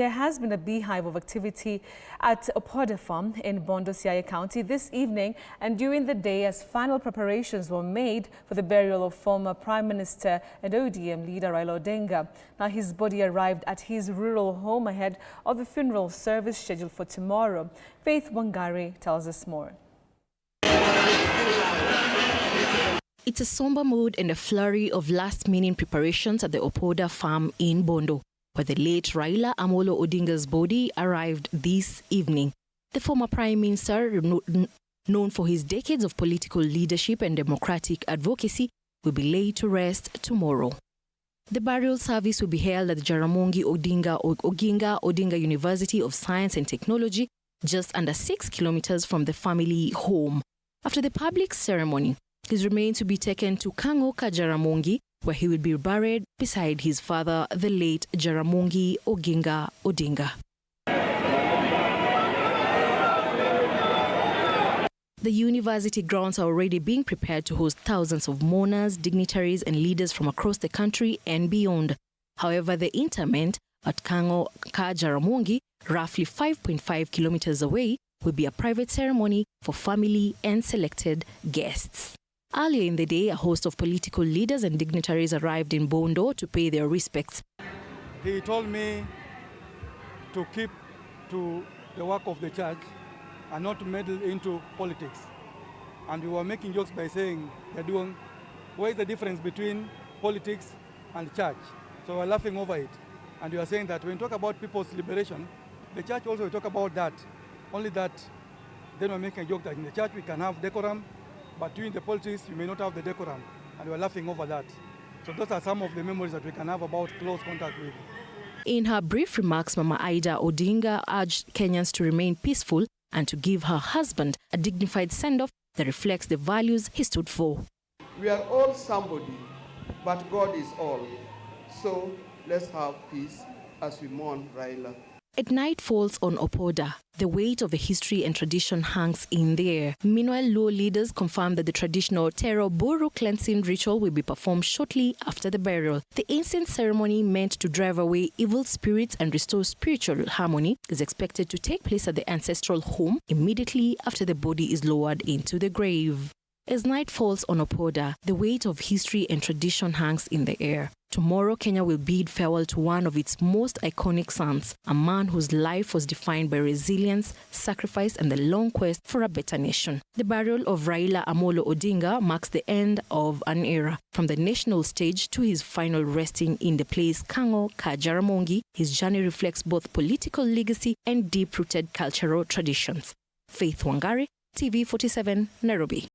There has been a beehive of activity at Opoda Farm in Bondo, Siaya County this evening and during the day as final preparations were made for the burial of former Prime Minister and ODM leader Raila Odinga. Now his body arrived at his rural home ahead of the funeral service scheduled for tomorrow. Faith Wangari tells us more. It's a somber mood and a flurry of last-minute preparations at the Opoda Farm in Bondo, where the late Raila Odinga's body arrived this evening. The former Prime Minister, known for his decades of political leadership and democratic advocacy, will be laid to rest tomorrow. The burial service will be held at the Jaramogi Odinga University of Science and Technology, just under 6 kilometers from the family home. After the public ceremony, his remains will be taken to Kang'o, Jaramogi, where he will be buried beside his father, the late Jaramogi Odinga. The university grounds are already being prepared to host thousands of mourners, dignitaries and leaders from across the country and beyond. However, the interment at Kang'o, Jaramogi, roughly 5.5 kilometers away, will be a private ceremony for family and selected guests. Earlier in the day, a host of political leaders and dignitaries arrived in Bondo to pay their respects. He told me to keep to the work of the church and not to meddle into politics. And we were making jokes by saying, what is the difference between politics and church? So we're laughing over it. And we are saying that when we talk about people's liberation, the church also will talk about that. Only that then we're making a joke that in the church we can have decorum, but during the politics, you may not have the decorum, and we're laughing over that. So those are some of the memories that we can have about close contact with. In her brief remarks, Mama Ida Odinga urged Kenyans to remain peaceful and to give her husband a dignified send-off that reflects the values he stood for. We are all somebody, but God is all. So let's have peace as we mourn Raila. At night falls on Opoda. The weight of the history and tradition hangs in the air. Meanwhile, Luo leaders confirmed that the traditional Tero Buru cleansing ritual will be performed shortly after the burial. The incense ceremony, meant to drive away evil spirits and restore spiritual harmony, is expected to take place at the ancestral home immediately after the body is lowered into the grave. As night falls on Opoda, the weight of history and tradition hangs in the air. Tomorrow, Kenya will bid farewell to one of its most iconic sons, a man whose life was defined by resilience, sacrifice, and the long quest for a better nation. The burial of Raila Odinga marks the end of an era. From the national stage to his final resting in the place Kang'o, Jaramogi, his journey reflects both political legacy and deep-rooted cultural traditions. Faith Wangari, TV 47, Nairobi.